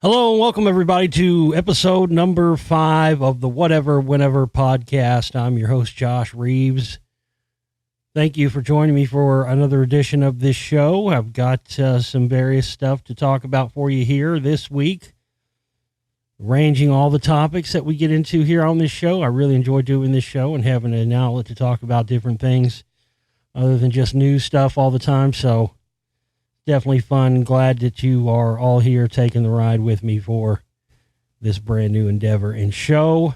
Hello and welcome everybody to episode number 5 of the Whatever Whenever podcast. I'm your host, Josh Reeves. Thank you for joining me for another edition of this show. I've got some various stuff to talk about for you here this week, ranging all the topics that we get into here on this show. I really enjoy doing this show and having an outlet to talk about different things other than just news stuff all the time. So definitely fun. Glad that you are all here taking the ride with me for this brand new endeavor and show.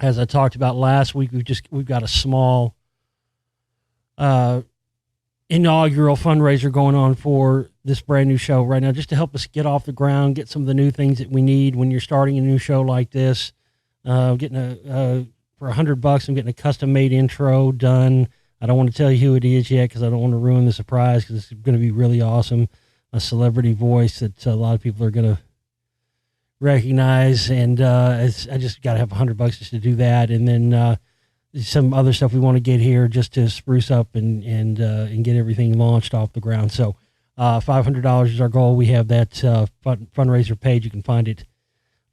As I talked about last week, we've got a small inaugural fundraiser going on for this brand new show right now, just to help us get off the ground, get some of the new things that we need when you're starting a new show like this. Getting for $100, I'm getting a custom made intro done. I don't want to tell you who it is yet because I don't want to ruin the surprise, because it's going to be really awesome. A celebrity voice that a lot of people are going to recognize. And I just got to have $100 just to do that. And then some other stuff we want to get here just to spruce up and get everything launched off the ground. So $500 is our goal. We have that fundraiser page. You can find it,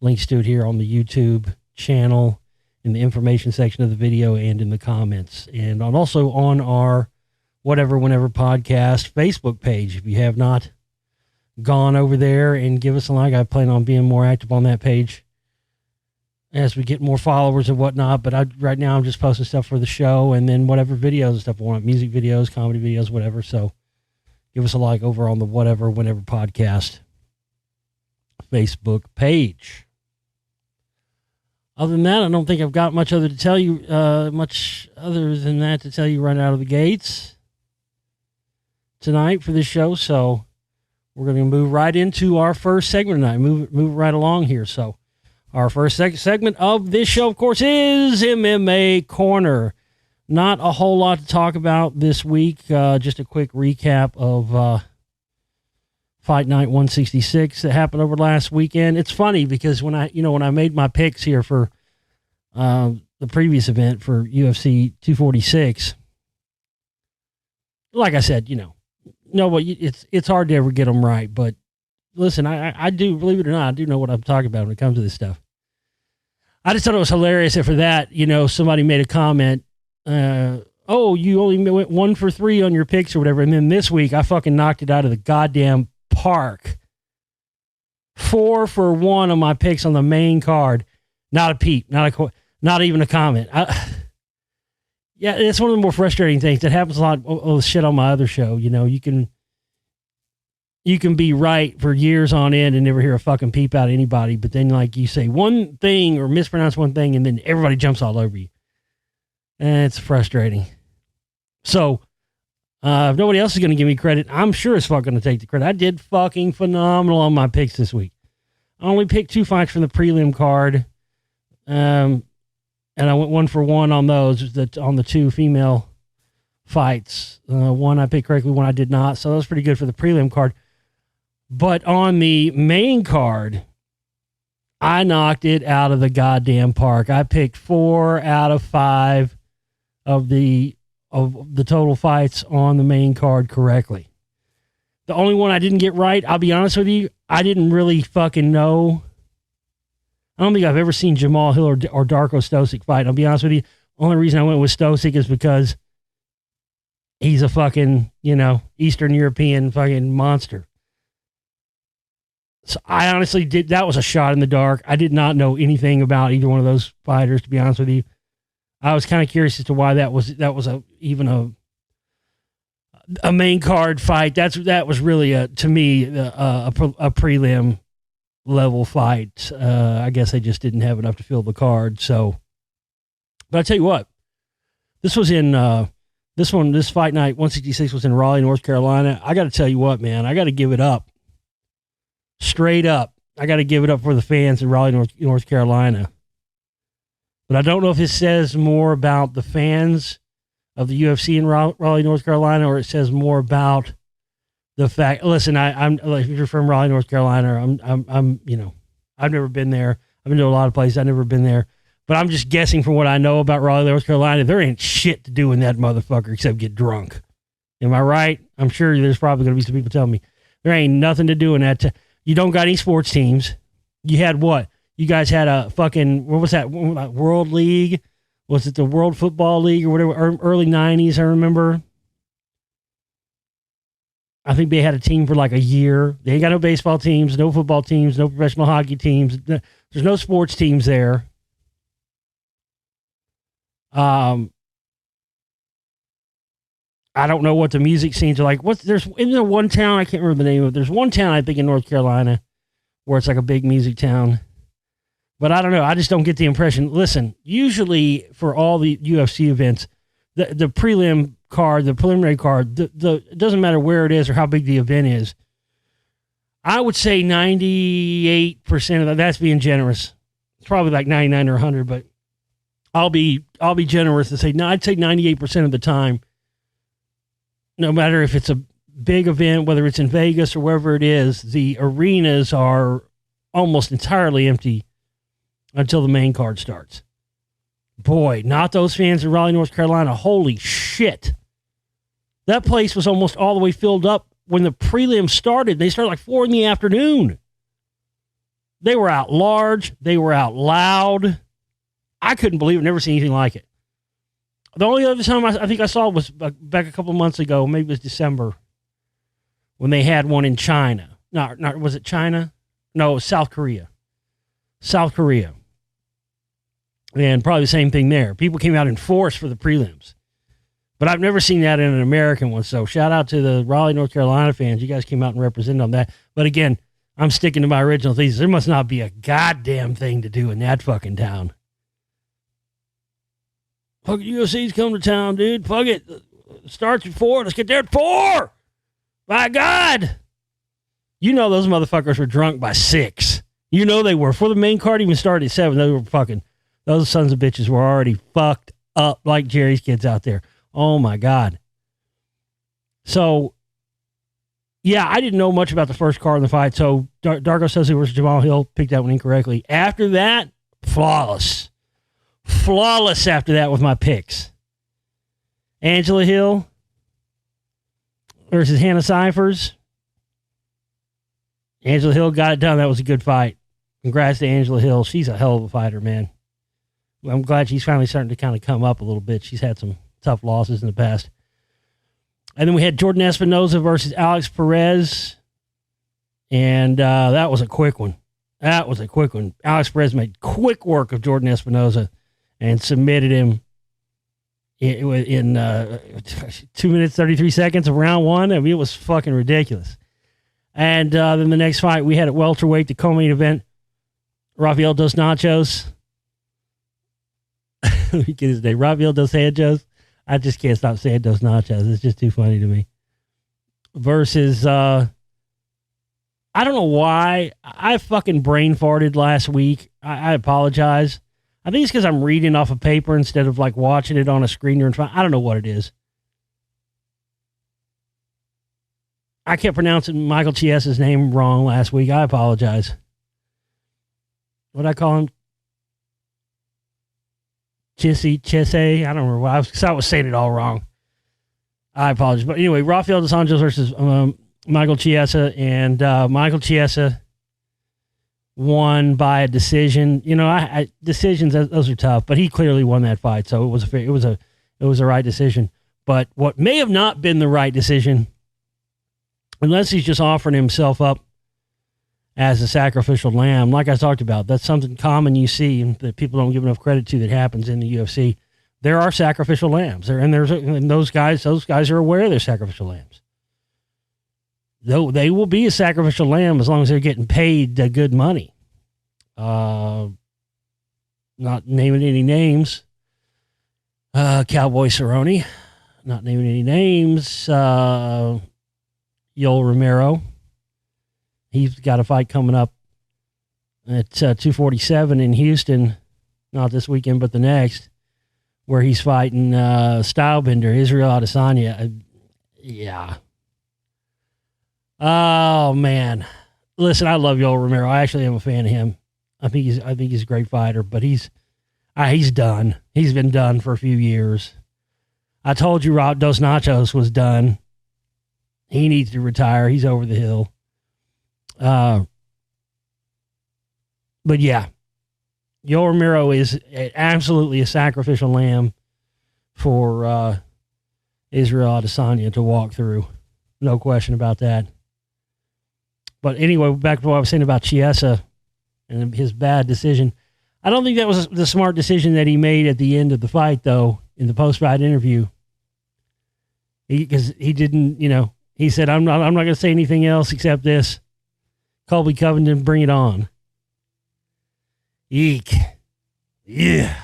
links to it here on the YouTube channel, in the information section of the video, and in the comments, and also on our Whatever Whenever podcast Facebook page. If you have not gone over there and give us a like, I plan on being more active on that page as we get more followers and whatnot. But right now I'm just posting stuff for the show, and then whatever videos and stuff I want, music videos, comedy videos, whatever. So give us a like over on the Whatever Whenever podcast Facebook page. Other than that, I don't think I've got much other than that to tell you right out of the gates tonight for this show. So we're going to move right into our first segment tonight. Move right along here. So our first segment of this show, of course, is MMA Corner. Not a whole lot to talk about this week. Just a quick recap of Fight Night 166 that happened over last weekend. It's funny because when I made my picks here for the previous event for UFC 246, like I said, it's hard to ever get them right. But listen, I do, believe it or not, I do know what I'm talking about when it comes to this stuff. I just thought it was hilarious that for that, somebody made a comment, oh, you only went 1 for 3 on your picks or whatever. And then this week I fucking knocked it out of the goddamn park. 4 for 1 on my picks on the main card. Not a peep, not even a comment. Yeah, it's one of the more frustrating things that happens a lot of shit on my other show. You can be right for years on end and never hear a fucking peep out of anybody, but then like you say one thing or mispronounce one thing and then everybody jumps all over you. And it's frustrating. So if nobody else is going to give me credit, I'm sure as fuck going to take the credit. I did fucking phenomenal on my picks this week. I only picked 2 fights from the prelim card. And I went 1 for 1 on those, on the 2 female fights. One I picked correctly, one I did not. So that was pretty good for the prelim card. But on the main card, I knocked it out of the goddamn park. I picked 4 out of 5 of the total fights on the main card correctly. The only one I didn't get right, I'll be honest with you, I didn't really fucking know. I don't think I've ever seen Jamal Hill or Darko Stosic fight. I'll be honest with you, only reason I went with Stosic is because he's a fucking, Eastern European fucking monster. So I honestly that was a shot in the dark. I did not know anything about either one of those fighters, to be honest with you. I was kind of curious as to why that was even a main card fight. That was really to me a prelim level fight. I guess they just didn't have enough to fill the card. So, but I tell you what, this was in this Fight Night 166 was in Raleigh, North Carolina. I got to tell you what, man, I got to give it up. Straight up, I got to give it up for the fans in Raleigh, North Carolina. But I don't know if it says more about the fans of the UFC in Raleigh, North Carolina, or it says more about the fact. Listen, I'm like, if you're from Raleigh, North Carolina, I'm I've never been there. I've been to a lot of places. I've never been there, but I'm just guessing from what I know about Raleigh, North Carolina. There ain't shit to do in that motherfucker except get drunk. Am I right? I'm sure there's probably going to be some people telling me there ain't nothing to do in that. You don't got any sports teams. You had what? You guys had a fucking, what was that? World League? Was it the World Football League or whatever? Early 90s, I remember. I think they had a team for like a year. They ain't got no baseball teams, no football teams, no professional hockey teams. There's no sports teams there. I don't know what the music scenes are like. Isn't there one town, I can't remember the name of it. There's one town, I think, in North Carolina where it's like a big music town. But I don't know. I just don't get the impression. Listen, usually for all the UFC events, the prelim card, the preliminary card, it doesn't matter where it is or how big the event is. I would say 98% of that's being generous. It's probably like 99 or 100, but I'll be generous and say, no, I'd say 98% of the time, no matter if it's a big event, whether it's in Vegas or wherever it is, the arenas are almost entirely empty until the main card starts. Boy, not those fans in Raleigh, North Carolina. Holy shit. That place was almost all the way filled up when the prelims started. They started like 4 p.m. They were out large. They were out loud. I couldn't believe it. Never seen anything like it. The only other time I think I saw it was back a couple of months ago. Maybe it was December when they had one in China. No, was it China? No, it was South Korea. South Korea. And probably the same thing there. People came out in force for the prelims. But I've never seen that in an American one. So shout out to the Raleigh, North Carolina fans. You guys came out and represented on that. But again, I'm sticking to my original thesis. There must not be a goddamn thing to do in that fucking town. Fuck it, UFC's coming to town, dude. Fuck it. Starts at 4. Let's get there at 4. By God. You know those motherfuckers were drunk by 6. You know they were. Before the main card even started at 7, they were fucking, those sons of bitches were already fucked up like Jerry's kids out there. Oh, my God. So, yeah, I didn't know much about the first card in the fight. So, Darko Suzuki versus Jamal Hill, picked that one incorrectly. After that, flawless. Flawless after that with my picks. Angela Hill versus Hannah Cyphers. Angela Hill got it done. That was a good fight. Congrats to Angela Hill. She's a hell of a fighter, man. I'm glad she's finally starting to kind of come up a little bit. She's had some tough losses in the past. And then we had Jordan Espinoza versus Alex Perez. And that was a quick one. Alex Perez made quick work of Jordan Espinoza and submitted him in 2 minutes, 33 seconds of round 1. I mean, it was fucking ridiculous. And then the next fight we had at welterweight, the co-main event, Rafael Dos Nachos. Let me get his name. Rafael Dos Anjos. I just can't stop saying Dos Nachos. It's just too funny to me. Versus, I don't know why. I fucking brain farted last week. I apologize. I think it's because I'm reading off a paper instead of like watching it on a screen or in front. I don't know what it is. I kept pronouncing Michael Chiesa's name wrong last week. I apologize. What did I call him? Chese? I don't remember. I was saying it all wrong. I apologize. But anyway, Rafael Dos Anjos versus Michael Chiesa. And Michael Chiesa won by a decision. You know, decisions, those are tough. But he clearly won that fight. So it was a right decision. But what may have not been the right decision, unless he's just offering himself up as a sacrificial lamb, like I talked about, that's something common you see and that people don't give enough credit to that happens in the UFC. There are sacrificial lambs, and those guys are aware they're sacrificial lambs. Though they will be a sacrificial lamb as long as they're getting paid good money. Not naming any names. Cowboy Cerrone. Not naming any names. Yoel Romero. He's got a fight coming up at 247 in Houston, not this weekend, but the next, where he's fighting Stylebender, Israel Adesanya. Yeah. Oh, man. Listen, I love Yoel Romero. I actually am a fan of him. I think he's a great fighter, but he's done. He's been done for a few years. I told you Rob Dos Nachos was done. He needs to retire. He's over the hill. But yeah, Yoel Romero is absolutely a sacrificial lamb for Israel Adesanya to walk through. No question about that. But anyway, back to what I was saying about Chiesa and his bad decision. I don't think that was the smart decision that he made at the end of the fight, though, in the post-fight interview. Because he didn't, he said, I'm not going to say anything else except this. Colby Covington, bring it on. Eek. Yeah.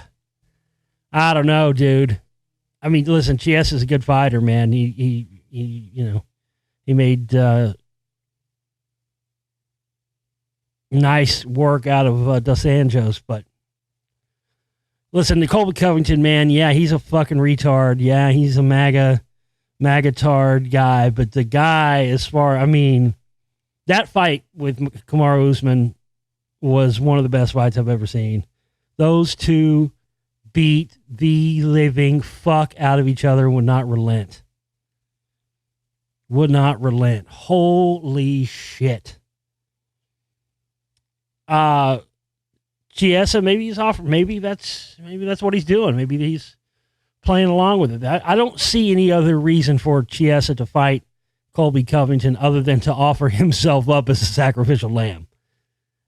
I don't know, dude. I mean, listen, Chiesa's a good fighter, man. He made nice work out of Dos Anjos, but listen, the Colby Covington, man, yeah, he's a fucking retard. Yeah, he's a MAGA-tard guy, but the guy, that fight with Kamaru Usman was one of the best fights I've ever seen. Those two beat the living fuck out of each other and would not relent. Holy shit. Chiesa, maybe that's what he's doing. Maybe he's playing along with it. I don't see any other reason for Chiesa to fight Colby Covington other than to offer himself up as a sacrificial lamb.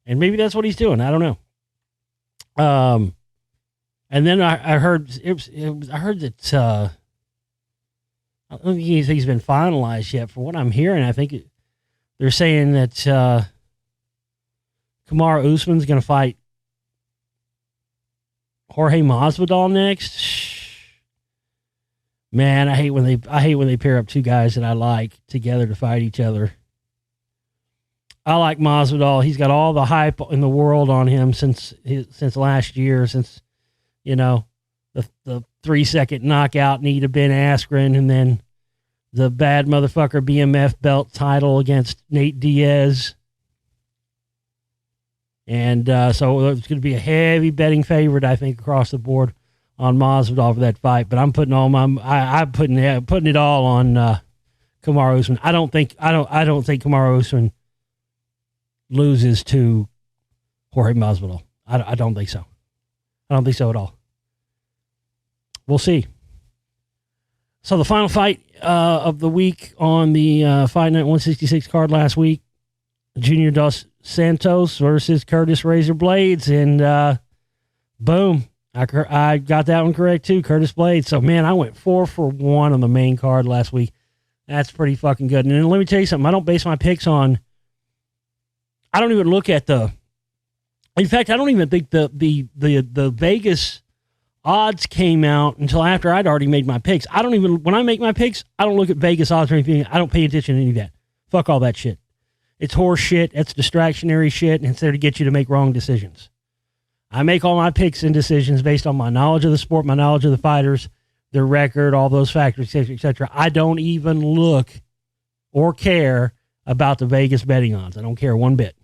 And maybe that's what he's doing. I don't know. And then I heard that I don't think he's been finalized yet. For what I'm hearing, I think they're saying that Kamaru Usman's going to fight Jorge Masvidal next. Man, I hate when they pair up two guys that I like together to fight each other. I like Masvidal. He's got all the hype in the world on him since last year, since the 3-second knockout knee to Ben Askren, and then the bad motherfucker BMF belt title against Nate Diaz. And so it's going to be a heavy betting favorite, I think, across the board on Masvidal for that fight. But I'm putting I'm putting it all on Kamaru Usman. I don't think Kamaru Usman loses to Jorge Masvidal. I don't think so. I don't think so at all. We'll see. So the final fight of the week on the Fight Night 166 card last week, Junior Dos Santos versus Curtis Razor Blades, and boom, I got that one correct too, Curtis Blades. So man, I went 4 for 1 on the main card last week. That's pretty fucking good. And then let me tell you something. I don't base my picks on. I don't even look at the. In fact, I don't even think the Vegas odds came out until after I'd already made my picks. When I make my picks, I don't look at Vegas odds or anything. I don't pay attention to any of that. Fuck all that shit. It's horse shit. It's distractionary shit. And it's there to get you to make wrong decisions. I make all my picks and decisions based on my knowledge of the sport, my knowledge of the fighters, their record, all those factors, et cetera, et cetera. I don't even look or care about the Vegas betting odds. I don't care one bit.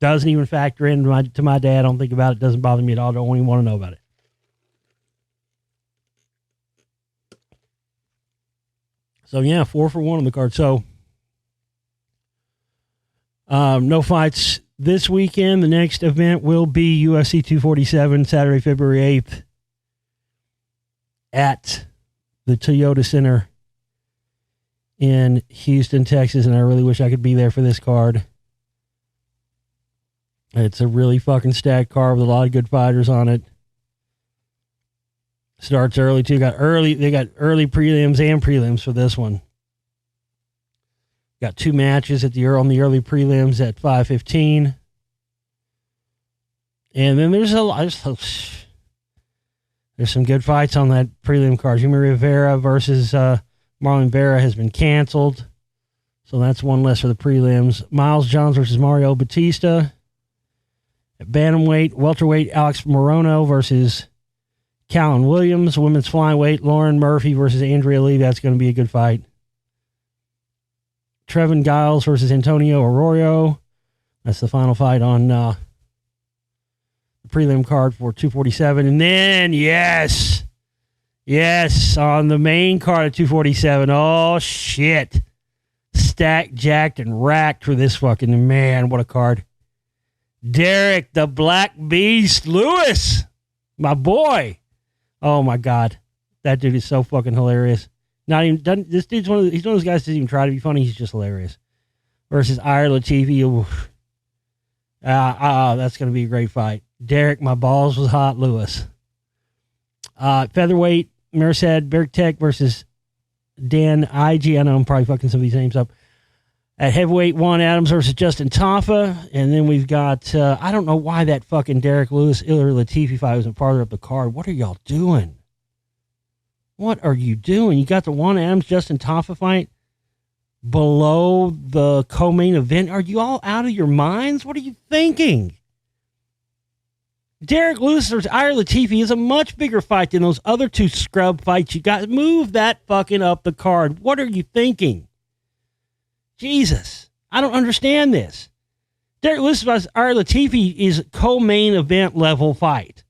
Doesn't even factor into my dad. I don't think about it. Doesn't bother me at all. I don't even want to know about it. So yeah, 4 for 1 on the card. So no fights this weekend. The next event will be UFC 247, Saturday, February 8th at the Toyota Center in Houston, Texas. And I really wish I could be there for this card. It's a really fucking stacked card with a lot of good fighters on it. Starts early too. They got early prelims and prelims for this one. Got 2 matches on the early prelims at 5:15. And then there's some good fights on that prelim card. Jimmy Rivera versus Marlon Vera has been canceled. So that's one less for the prelims. Miles Jones versus Mario Batista. At bantamweight, welterweight, Alex Morono versus Callan Williams. Women's flyweight, Lauren Murphy versus Andrea Lee. That's going to be a good fight. Trevin Giles versus Antonio Arroyo. That's the final fight on the prelim card for 247. And then, yes, on the main card at 247. Oh, shit. Stacked, jacked, and racked for this fucking, man, what a card. Derek, the Black Beast Lewis, my boy. Oh my God, that dude is so fucking hilarious. Not even this dude's he's one of those guys that doesn't even try to be funny. He's just hilarious. Versus Ira Latifi. That's gonna be a great fight. Derek, my balls was hot. Lewis. Featherweight, Merced Bergtech versus Dan IG. I know I'm probably fucking some of these names up. At heavyweight, Juan Adams versus Justin Taffa. And then we've got, I don't know why that fucking Derek Lewis, Ilir Latifi fight wasn't farther up the card. What are y'all doing? What are you doing? You got the Juan Adams, Justin Taffa fight below the co-main event. Are you all out of your minds? What are you thinking? Derek Lewis versus Ira Latifi is a much bigger fight than those other two scrub fights. You got to move that fucking up the card. What are you thinking? Jesus, I don't understand this. Derek Lewis versus Ira Latifi is co-main event level fight.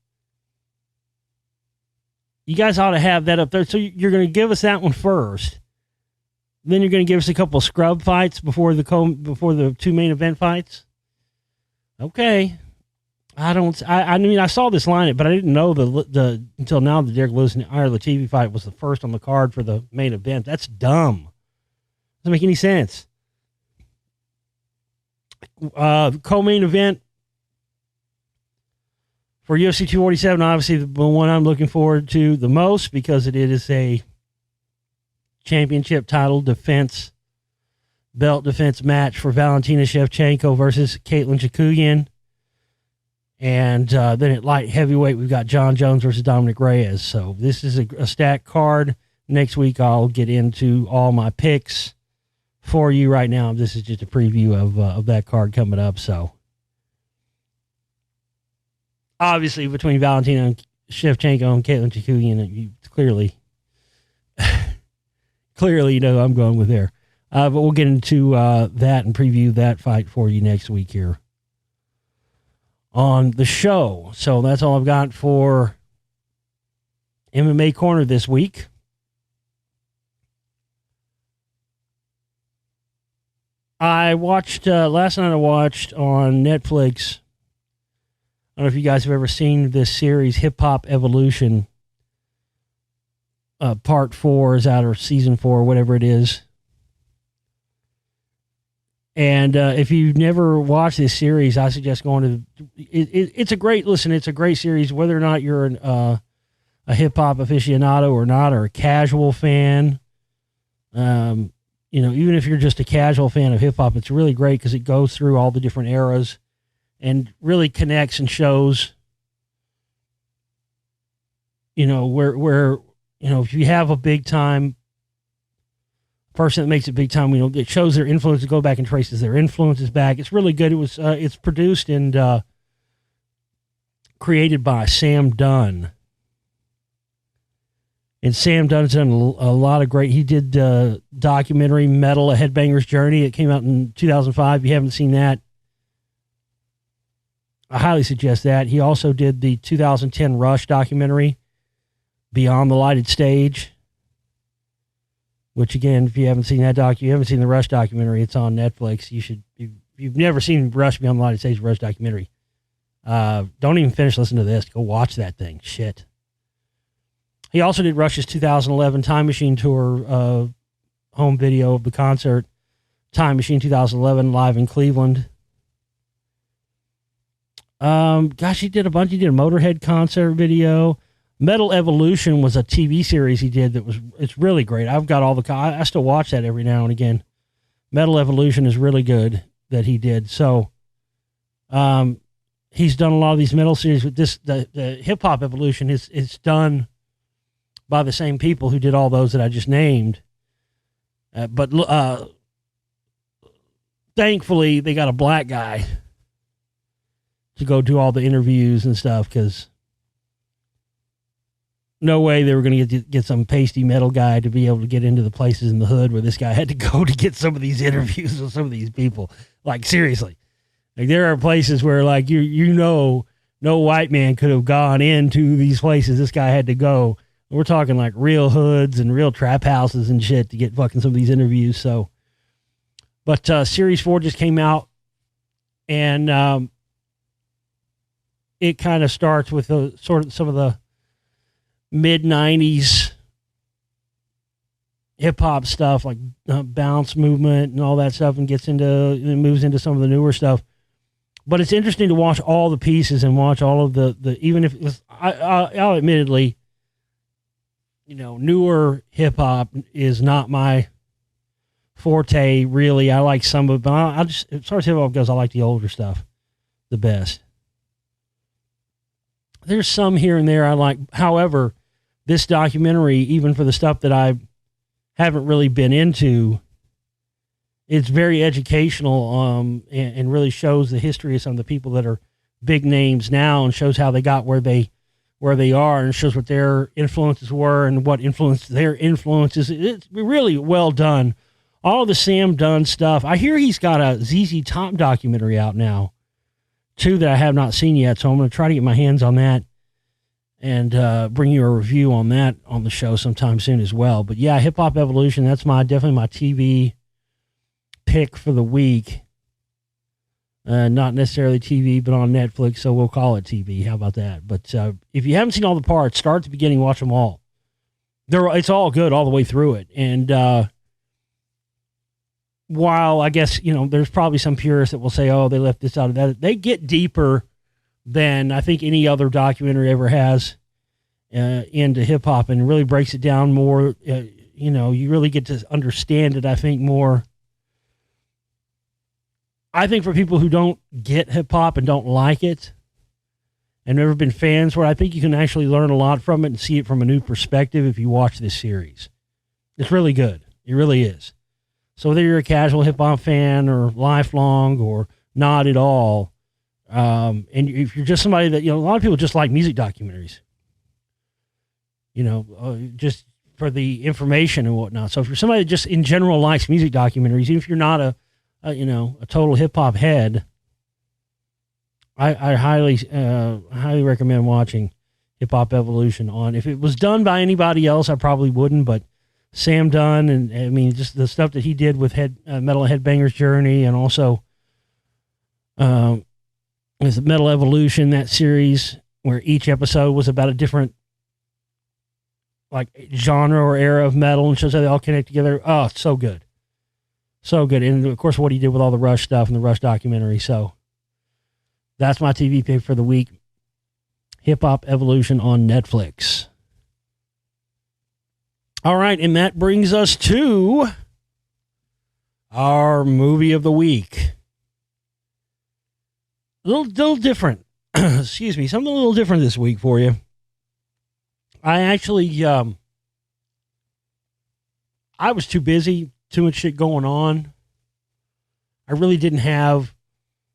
You guys ought to have that up there. So you're going to give us that one first. Then you're going to give us a couple of scrub fights before the two main event fights. Okay. I mean, I saw this lineup, but I didn't know the until now the Derek Lewis and Ira Latifi fight was the first on the card for the main event. That's dumb. Doesn't make any sense. Co-main event for UFC 247, obviously the one I'm looking forward to the most because it is a championship title belt defense match for Valentina Shevchenko versus Caitlin Chikugian. And then at light heavyweight, we've got John Jones versus Dominic Reyes. So this is a stacked card. Next week, I'll get into all my picks for you. Right now, this is just a preview of that card coming up. So obviously, between Valentina Shevchenko and Caitlin Chikugian, you clearly you know who I'm going with there. But we'll get into that and preview that fight for you next week here on the show. So that's all I've got for MMA Corner this week. I watched, last night I watched on Netflix, I don't know if you guys have ever seen this series, Hip Hop Evolution. Part 4 is out, or season 4, whatever it is. And if you've never watched this series, I suggest going to. It's a great series. Whether or not you're a hip hop aficionado or not, or a casual fan, even if you're just a casual fan of hip hop, it's really great because it goes through all the different eras and really connects and shows. Where if you have a big time person that makes it big time, it shows their influence, to go back and traces their influences back. It's really good. It's produced and created by Sam Dunn. And Sam Dunn's done a lot of great. He did documentary Metal: A Headbanger's Journey. It came out in 2005. If you haven't seen that, I highly suggest that. He also did the 2010 Rush documentary, Beyond the Lighted Stage. Which, again, if you haven't seen that you haven't seen the Rush documentary, it's on Netflix. If you've never seen Rush Beyond the Lighted Stage, Rush documentary, don't even finish listening to this. Go watch that thing. Shit. He also did Rush's 2011 Time Machine Tour home video of the concert, Time Machine 2011, live in Cleveland. He did a bunch. He did a Motorhead concert video. Metal Evolution was a TV series he did it's really great. I've got all I still watch that every now and again. Metal Evolution is really good that he did. So, he's done a lot of these metal series with this. The Hip Hop Evolution is done by the same people who did all those that I just named. But thankfully they got a black guy to go do all the interviews and stuff, because no way they were going to get some pasty metal guy to be able to get into the places in the hood where this guy had to go to get some of these interviews with some of these people. Like, seriously. Like, there are places where, like, no white man could have gone into these places this guy had to go. We're talking, like, real hoods and real trap houses and shit to get fucking some of these interviews. So, but Series 4 just came out, and it kind of starts with the sort of some of the mid 90s hip hop stuff, like bounce movement and all that stuff, and moves into some of the newer stuff. But it's interesting to watch all the pieces and watch all of the even if I'll admittedly, newer hip hop is not my forte, really. I like some of it, but I just, as far as hip hop goes, I like the older stuff the best. There's some here and there I like. However, this documentary, even for the stuff that I haven't really been into, it's very educational, and really shows the history of some of the people that are big names now, and shows how they got where they are, and shows what their influences were and what influenced their influences. It's really well done. All the Sam Dunn stuff. I hear he's got a ZZ Top documentary out now, too, that I have not seen yet, so I'm going to try to get my hands on that and bring you a review on that on the show sometime soon as well. But yeah, Hip Hop Evolution, that's definitely my TV pick for the week. Not necessarily TV, but on Netflix, so we'll call it TV. How about that? But if you haven't seen all the parts, start at the beginning, watch them all. It's all good all the way through it. And while I guess, there's probably some purists that will say, oh, they left this out of that, they get deeper than I think any other documentary ever has into hip-hop, and really breaks it down more. You really get to understand it, I think, more. I think for people who don't get hip-hop and don't like it and never been fans, where I think you can actually learn a lot from it and see it from a new perspective if you watch this series. It's really good. It really is. So whether you're a casual hip-hop fan or lifelong or not at all, and if you're just somebody that, a lot of people just like music documentaries, just for the information and whatnot. So if you're somebody that just in general likes music documentaries, even if you're not a total hip hop head, I highly recommend watching Hip Hop Evolution on. If it was done by anybody else, I probably wouldn't, but Sam Dunn, and I mean, just the stuff that he did with Metal Headbanger's Journey, and also with Metal Evolution, that series where each episode was about a different genre or era of metal, and shows how they all connect together. Oh, it's so good. So good. And of course, what he did with all the Rush stuff and the Rush documentary. So that's my TV pick for the week. Hip Hop Evolution on Netflix. All right. And that brings us to our movie of the week. A little different. Excuse me. Something a little different this week for you. I actually, I was too busy. Too much shit going on. I really didn't have,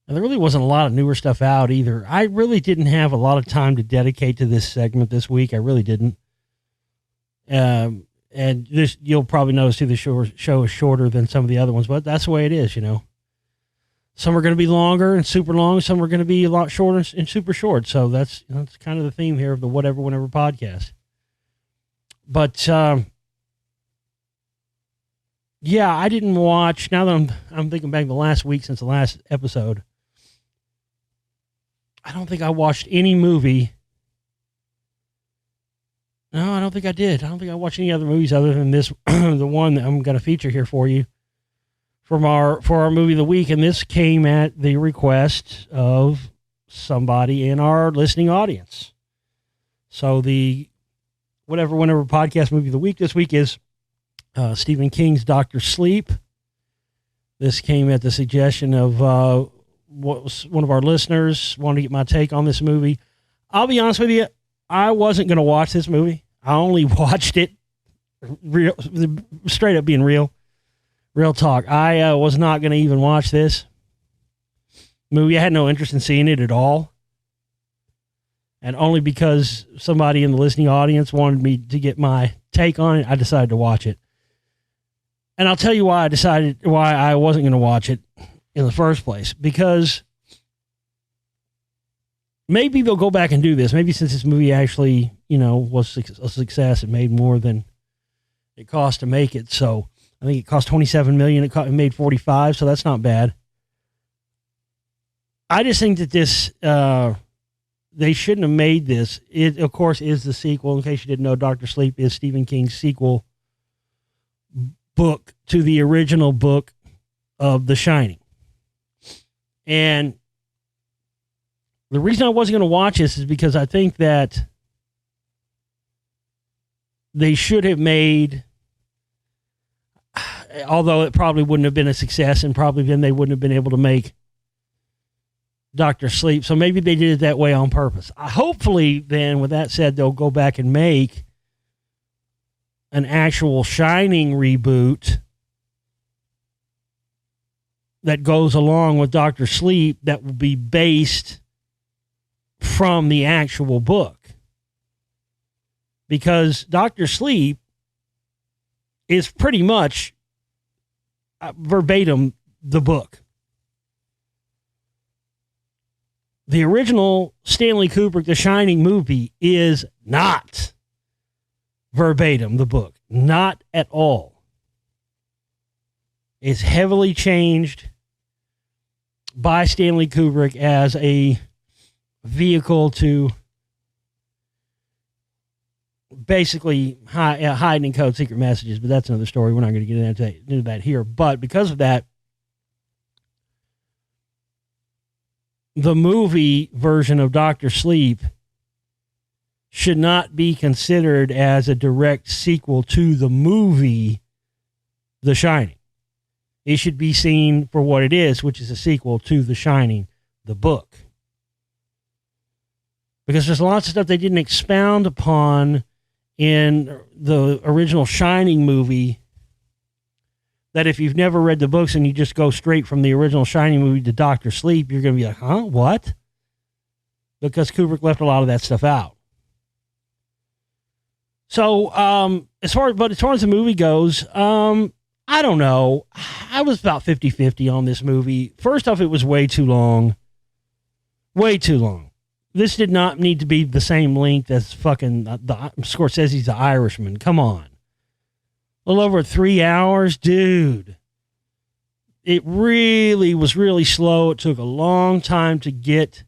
and there really wasn't a lot of newer stuff out either. I really didn't have a lot of time to dedicate to this segment this week. I really didn't. And this, you'll probably notice too, the show is shorter than some of the other ones, but that's the way it is, Some are going to be longer and super long. Some are going to be a lot shorter and super short. So that's kind of the theme here of the Whatever Whenever podcast. But, yeah, I didn't watch. Now that I'm thinking back the last week since the last episode, I don't think I watched any movie. No, I don't think I did. I don't think I watched any other movies other than this, the one that I'm going to feature here for you for our movie of the week. And this came at the request of somebody in our listening audience. So the Whatever Whenever podcast movie of the week this week is Stephen King's Dr. Sleep. This came at the suggestion of what was one of our listeners wanted to get my take on this movie. I'll be honest with you, I wasn't going to watch this movie. I only watched it straight up being real talk. I was not going to even watch this movie. I had no interest in seeing it at all. And only because somebody in the listening audience wanted me to get my take on it, I decided to watch it. And I'll tell you why I wasn't going to watch it in the first place. Because maybe they'll go back and do this. Maybe since this movie actually, was a success, it made more than it cost to make it. So I think it cost $27 million. It made $45 million, so that's not bad. I just think that they shouldn't have made this. It, of course, is the sequel. In case you didn't know, Dr. Sleep is Stephen King's sequel book to the original book of The Shining. And the reason I wasn't going to watch this is because I think that they should have made, although it probably wouldn't have been a success, and probably then they wouldn't have been able to make Dr. Sleep. So maybe they did it that way on purpose. Hopefully then, with that said, they'll go back and make an actual Shining reboot that goes along with Dr. Sleep that will be based from the actual book. Because Dr. Sleep is pretty much verbatim the book. The original Stanley Kubrick The Shining movie is not verbatim the book. Not at all. It's heavily changed by Stanley Kubrick as a vehicle to basically hide and code secret messages, but that's another story. We're not going to get into that here. But because of that, the movie version of Dr. Sleep should not be considered as a direct sequel to the movie The Shining. It should be seen for what it is, which is a sequel to The Shining, the book. Because there's lots of stuff they didn't expound upon in the original Shining movie that if you've never read the books and you just go straight from the original Shining movie to Dr. Sleep, you're going to be like, huh, what? Because Kubrick left a lot of that stuff out. So, as far as the movie goes, I don't know. I was about 50-50 on this movie. First off, it was way too long. Way too long. This did not need to be the same length as fucking the Scorsese's The Irishman. Come on. A little over 3 hours, dude. It really was really slow. It took a long time to get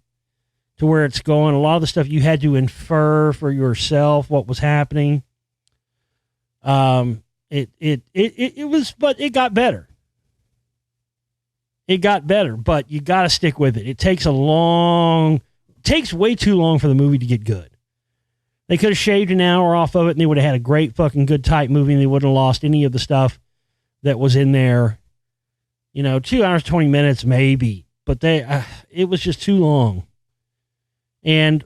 to where it's going. A lot of the stuff you had to infer for yourself what was happening. It was, but it got better. It got better, but you got to stick with it. It takes way too long for the movie to get good. They could have shaved an hour off of it and they would have had a great fucking good tight movie and they wouldn't have lost any of the stuff that was in there. 2 hours, 20 minutes, maybe, but it was just too long. And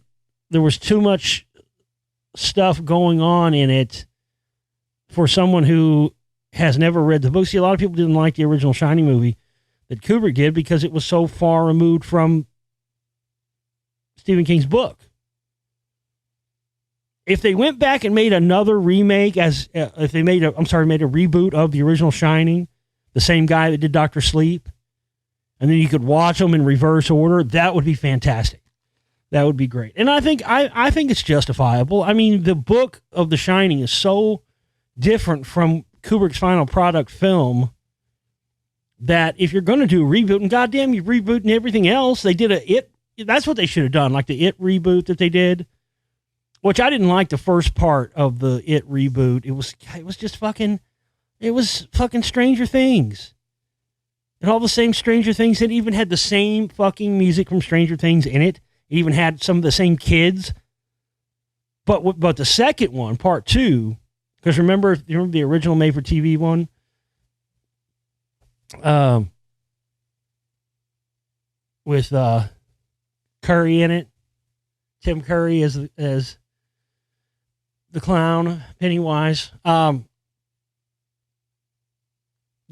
there was too much stuff going on in it for someone who has never read the book. See, a lot of people didn't like the original Shining movie that Kubrick did because it was so far removed from Stephen King's book. If they went back and made another remake, made a reboot of the original Shining, the same guy that did Dr. Sleep, and then you could watch them in reverse order, that would be fantastic. That would be great. And I think it's justifiable. I mean, the book of The Shining is so different from Kubrick's final product film that if you're going to do a reboot, and goddamn, you're rebooting everything else. They did that's what they should have done, like the It reboot that they did, which I didn't like the first part of the It reboot. It was just fucking, it was fucking Stranger Things. And all the same Stranger Things. It even had the same fucking music from Stranger Things in it. It even had some of the same kids. But the second one, part 2, because remember the original made-for-TV one? With Curry in it. Tim Curry as the clown, Pennywise. The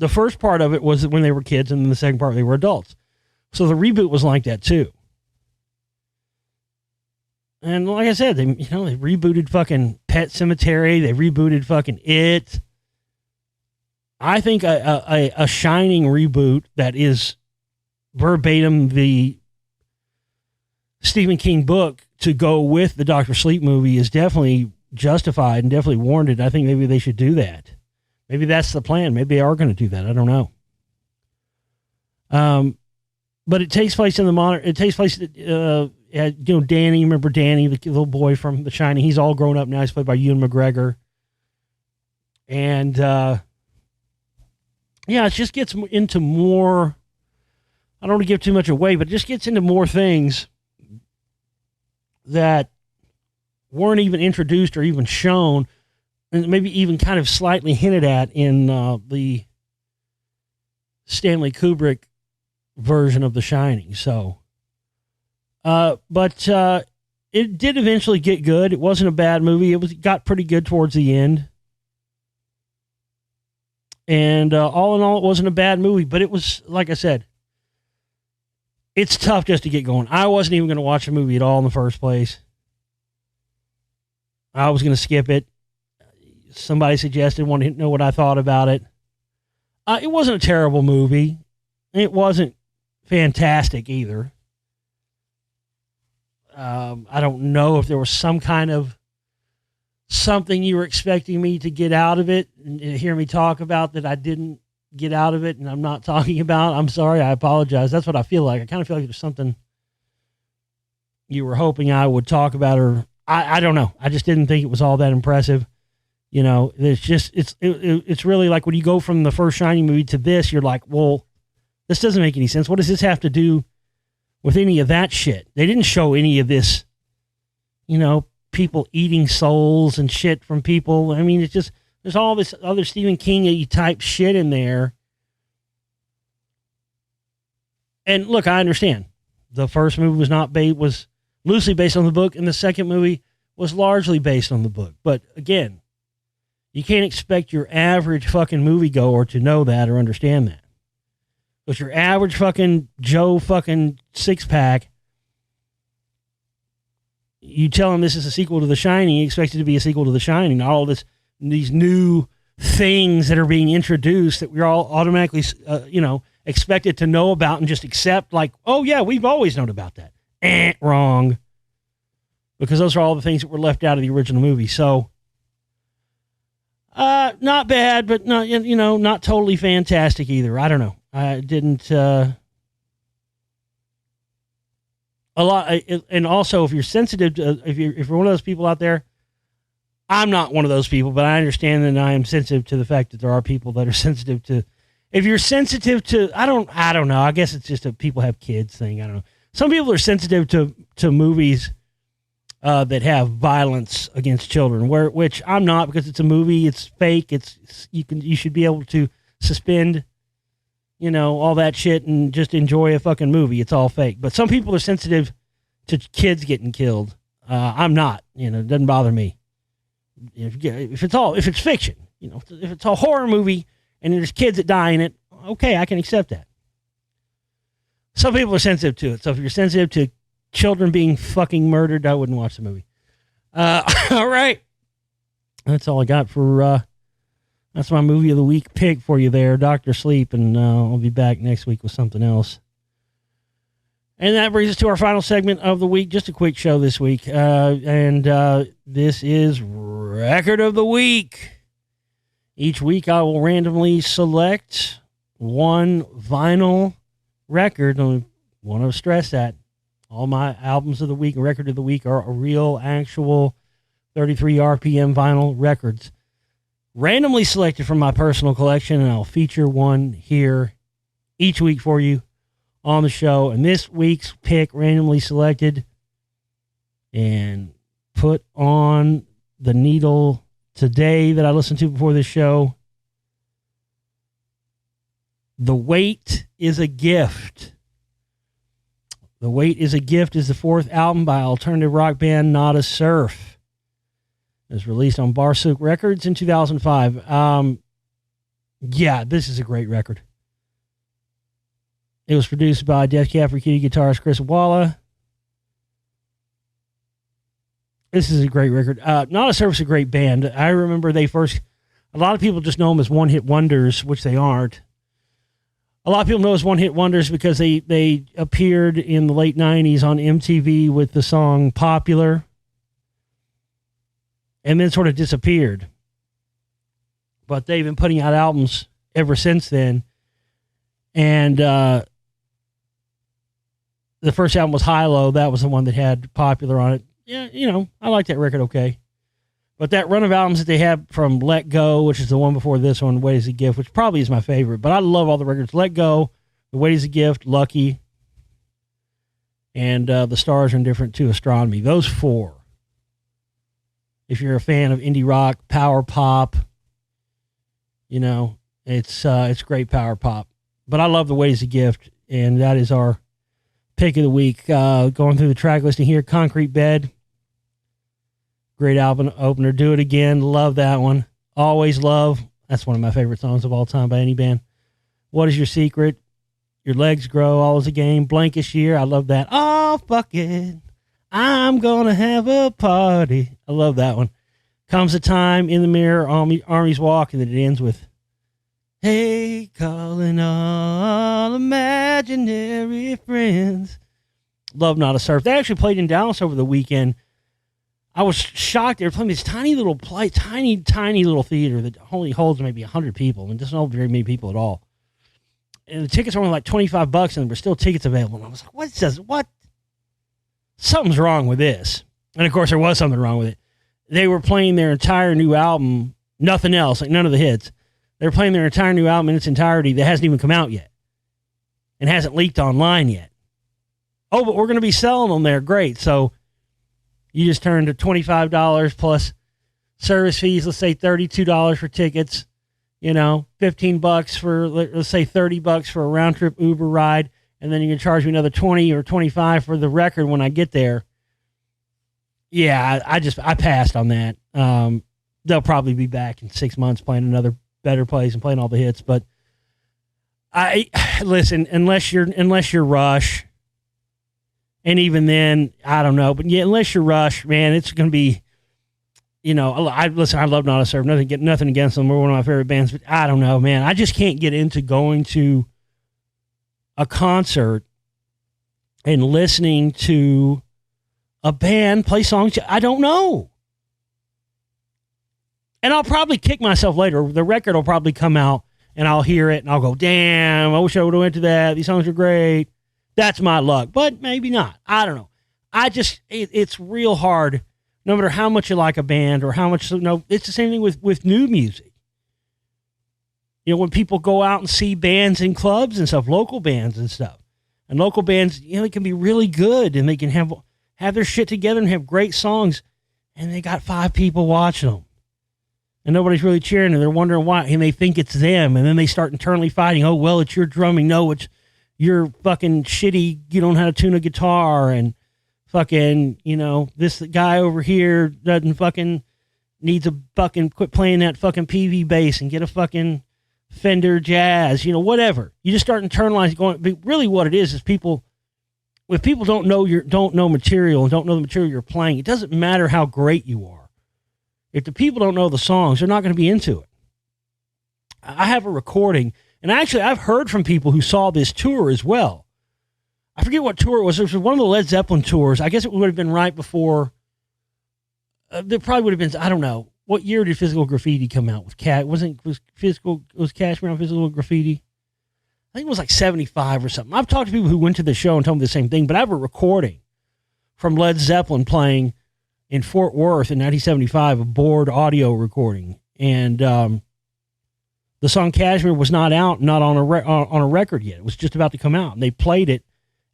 first part of it was when they were kids, and then the second part they were adults. So the reboot was like that too. And like I said, they rebooted fucking Pet Sematary. They rebooted fucking It. I think a Shining reboot that is verbatim the Stephen King book to go with the Dr. Sleep movie is definitely justified and definitely warranted. I think maybe they should do that. Maybe that's the plan. Maybe they are going to do that. I don't know. But it takes place in the modern. It takes place Danny, remember Danny, the little boy from The Shining? He's all grown up now. He's played by Ewan McGregor. And, it just gets into more, I don't want to give too much away, but it just gets into more things that weren't even introduced or even shown, and maybe even kind of slightly hinted at in the Stanley Kubrick version of The Shining. So, but it did eventually get good. It wasn't a bad movie. It got pretty good towards the end. And all in all, it wasn't a bad movie, but it was, like I said, it's tough just to get going. I wasn't even going to watch the movie at all in the first place. I was going to skip it. Somebody suggested, wanted to know what I thought about it. It wasn't a terrible movie. It wasn't fantastic either. I don't know if there was some kind of something you were expecting me to get out of it and hear me talk about that I didn't get out of it and I'm not talking about. I'm sorry. I apologize. That's what I feel like. I kind of feel like there's something you were hoping I would talk about, or I don't know. I just didn't think it was all that impressive. It's really like when you go from the first Shining movie to this, you're like, well, this doesn't make any sense. What does this have to do with any of that shit? They didn't show any of this, people eating souls and shit from people. I mean, it's just, there's all this other Stephen King-y type shit in there. And look, I understand. The first movie was loosely based on the book, and the second movie was largely based on the book. But again, you can't expect your average fucking moviegoer to know that or understand that. Because your average fucking Joe fucking six-pack, you tell him this is a sequel to The Shining, you expect it to be a sequel to The Shining. All these new things that are being introduced that we're all automatically, expected to know about and just accept, like, oh yeah, we've always known about that. Wrong. Because those are all the things that were left out of the original movie. So, not bad, but not, not totally fantastic either. I don't know. I didn't, a lot, and also if you're sensitive to, if you're one of those people out there, I'm not one of those people, but I understand that I am sensitive to the fact that there are people that are sensitive to, if you're sensitive to, I don't know. I guess it's just a people have kids thing. I don't know. Some people are sensitive to movies that have violence against children, which I'm not, because it's a movie. It's fake. You should be able to suspend, all that shit and just enjoy a fucking movie. It's all fake. But some people are sensitive to kids getting killed. I'm not. It doesn't bother me. If it's fiction, if it's a horror movie and there's kids that die in it, okay, I can accept that. Some people are sensitive to it. So if you're sensitive to children being fucking murdered, I wouldn't watch the movie. All right. That's all I got for, that's my movie of the week pick for you there, Dr. Sleep, and I'll be back next week with something else. And that brings us to our final segment of the week. Just a quick show this week. And this is Record of the Week. Each week I will randomly select one vinyl record. I want to stress that. All my albums of the week and record of the week are real, actual 33 RPM vinyl records. Randomly selected from my personal collection, and I'll feature one here each week for you on the show. And this week's pick, randomly selected and put on the needle today, that I listened to before this show. The Weight is a Gift. The Weight is a Gift is the fourth album by alternative rock band Nada Surf. It was released on Barsook Records in 2005. This is a great record. It was produced by Death Cab for Cutie guitarist Chris Walla. This is a great record. Nada Surf is a great band. I remember a lot of people just know them as one-hit wonders, which they aren't. A lot of people know as one-hit wonders because they appeared in the late 90s on MTV with the song Popular, and then sort of disappeared. But they've been putting out albums ever since then. And the first album was High Low. That was the one that had Popular on it. Yeah, I like that record okay. But that run of albums that they have from Let Go, which is the one before this one, Weight is a Gift, which probably is my favorite. But I love all the records. Let Go, The Weight is a Gift, Lucky, and The Stars Are Indifferent to Astronomy. Those 4. If you're a fan of indie rock, power pop, it's great power pop. But I love The Weight is a Gift, and that is our pick of the week. Going through the track listing here, Concrete Bed. Great album opener. Do It Again. Love that one. Always Love. That's one of my favorite songs of all time by any band. What Is Your Secret? Your Legs Grow. All Is a Game. Blankest Year. I love that. Oh, fuck it. I'm gonna have a party. I love that one. Comes a Time, In the Mirror, Armies Walk, and then it ends with, hey, calling all imaginary friends. Love Not a Surf. They actually played in Dallas over the weekend. I was shocked. They were playing this tiny little little theater that only holds maybe 100 people. It doesn't hold very many people at all. And the tickets were only like $25, and there were still tickets available. And I was like, what? Something's wrong with this. And of course, there was something wrong with it. They were playing their entire new album, nothing else, like none of the hits. They were playing their entire new album in its entirety that hasn't even come out yet and hasn't leaked online yet. Oh, but we're going to be selling them there. Great. So you just turned to $25 plus service fees. Let's say $32 for tickets, $15 for, let's say $30 for a round trip Uber ride. And then you can charge me another 20 or 25 for the record when I get there. Yeah, I passed on that. They'll probably be back in 6 months playing another better place and playing all the hits. But listen, unless you're Rush, and even then, I don't know. But yeah, unless you're Rush, man, it's going to be, I love Not a Surf. Nothing against them. We're one of my favorite bands. But I don't know, man. I just can't get into going to a concert and listening to a band play songs I don't know. And I'll probably kick myself later. The record will probably come out, and I'll hear it, and I'll go, damn, I wish I would have went to that. These songs are great. That's my luck. But maybe not. I don't know. It's real hard, no matter how much you like a band or how much, it's the same thing with new music. When people go out and see bands in clubs and stuff, local bands and stuff. And local bands, they can be really good, and they can have their shit together and have great songs, and they got 5 people watching them. And nobody's really cheering, and they're wondering why, and they think it's them, and then they start internally fighting. Oh, well, it's your drumming. No, it's your fucking shitty, you don't know how to tune a guitar, and fucking, this guy over here doesn't fucking, needs a fucking, quit playing that fucking PV bass and get a fucking Fender Jazz, whatever. You just start internalizing going, but really what it is people, if people don't know material and don't know the material you're playing, it doesn't matter how great you are. If the people don't know the songs, they're not going to be into it. I have a recording, and actually I've heard from people who saw this tour as well. I forget what tour it was. It was one of the Led Zeppelin tours. I guess it would have been right before. There probably would have been, I don't know. What year did Physical Graffiti come out with was Cashmere on Physical Graffiti? I think it was like 75 or something. I've talked to people who went to the show and told me the same thing, but I have a recording from Led Zeppelin playing in Fort Worth in 1975, a board audio recording. And the song Cashmere was not out, not on a record yet. It was just about to come out. And they played it,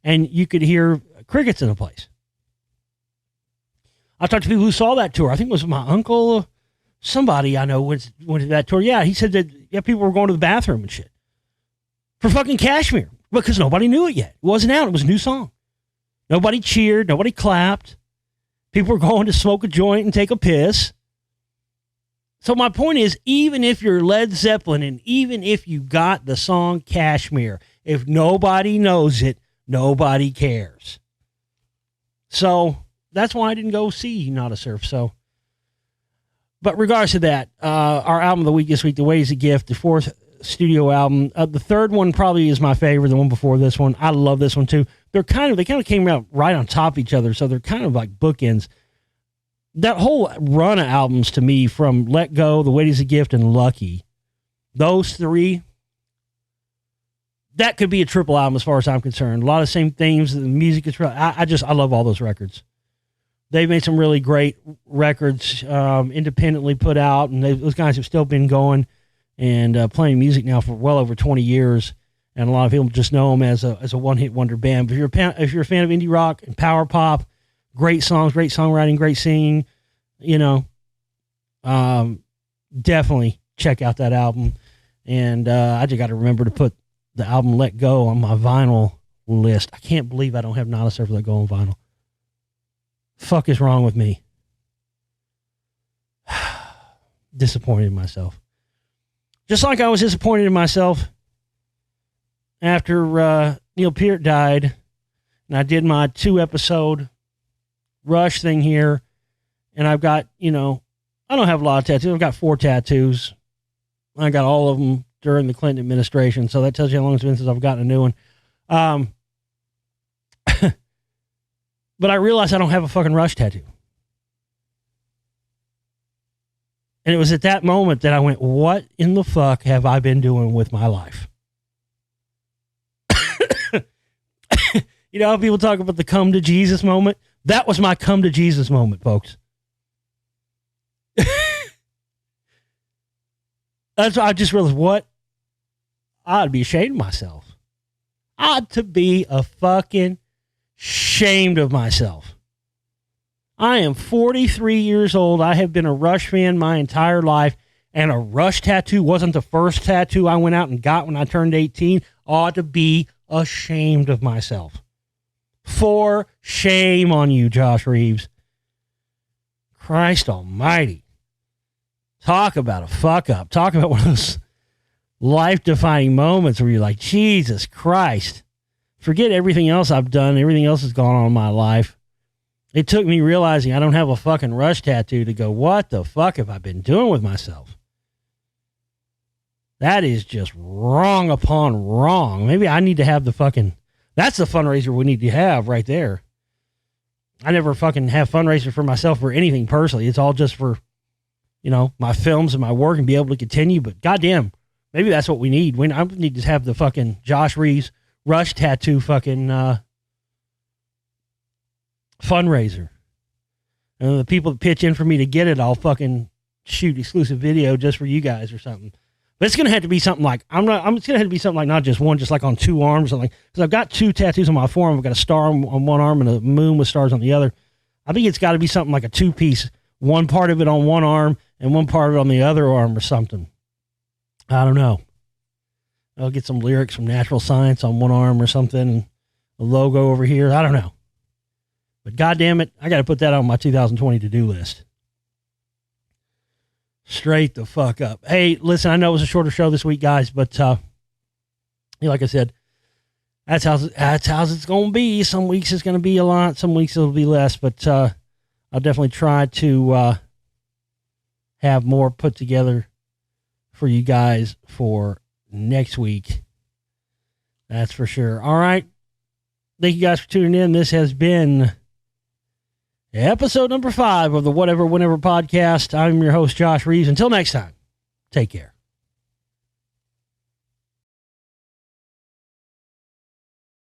and you could hear crickets in the place. I talked to people who saw that tour. I think it was my uncle, somebody I know went to that tour. Yeah, he said that people were going to the bathroom and shit for fucking Cashmere because nobody knew it yet. It wasn't out. It was a new song. Nobody cheered. Nobody clapped. People were going to smoke a joint and take a piss. So my point is, even if you're Led Zeppelin and even if you got the song Kashmir, if nobody knows it, nobody cares. So that's why I didn't go see Not a Surf. So, but regardless of that, our album of the week this week, The Way is a Gift, the 4th studio album. The 3rd one probably is my favorite, the one before this one. I love this one too. They kind of came out right on top of each other, so they're kind of like bookends. That whole run of albums to me, from Let Go, The Weight is a Gift, and Lucky, those 3, that could be a triple album as far as I'm concerned. A lot of same themes. The music is I love all those records. They've made some really great records, independently put out, and those guys have still been going and playing music now for well over 20 years. And a lot of people just know them as a one-hit wonder band. But if you're a fan of indie rock and power pop, great songs, great songwriting, great singing, definitely check out that album. And I just got to remember to put the album Let Go on my vinyl list. I can't believe I don't have Not a Surfer Let Go on vinyl. Fuck is wrong with me? Disappointed in myself. Just like I was disappointed in myself after Neil Peart died, and I did my 2-episode Rush thing here, and I've got, I don't have a lot of tattoos. I've got 4 tattoos. I got all of them during the Clinton administration, so that tells you how long it's been since I've gotten a new one. But I realized I don't have a fucking Rush tattoo. And it was at that moment that I went, what in the fuck have I been doing with my life? You know how people talk about the come to Jesus moment? That was my come to Jesus moment, folks. That's why I just realized, what? I ought to be ashamed of myself. I ought to be a fucking ashamed of myself. I am 43 years old. I have been a Rush fan my entire life, and a Rush tattoo wasn't the first tattoo I went out and got when I turned 18. I ought to be ashamed of myself. For shame on you, Josh Reeves. Christ almighty. Talk about a fuck up. Talk about one of those life-defining moments where you're like, Jesus Christ. Forget everything else I've done. Everything else has gone on in my life. It took me realizing I don't have a fucking Rush tattoo to go, what the fuck have I been doing with myself? That is just wrong upon wrong. Maybe I need to have that's the fundraiser we need to have right there. I never fucking have fundraisers for myself or anything personally. It's all just for, my films and my work and be able to continue. But goddamn, maybe that's what we need. I need to have the fucking Josh Reeves Rush tattoo fucking fundraiser. And the people that pitch in for me to get it, I'll fucking shoot exclusive video just for you guys or something. But it's gonna have to be something like it's gonna have to be something like not just one, just like on 2 arms, something. Because I've got 2 tattoos on my forearm. I've got a star on one arm and a moon with stars on the other. I think it's got to be something like a 2-piece. One part of it on one arm and one part of it on the other arm or something. I don't know. I'll get some lyrics from Natural Science on one arm or something, and a logo over here. I don't know. But goddamn it, I got to put that on my 2020 to-do list. Straight the fuck up. Hey, listen, I know it was a shorter show this week, guys, but like I said, that's how it's going to be. Some weeks it's going to be a lot. Some weeks it'll be less, but I'll definitely try to have more put together for you guys for next week. That's for sure. All right. Thank you guys for tuning in. This has been episode number 5 of the Whatever Whenever podcast. I'm your host, Josh Reeves. Until next time, take care.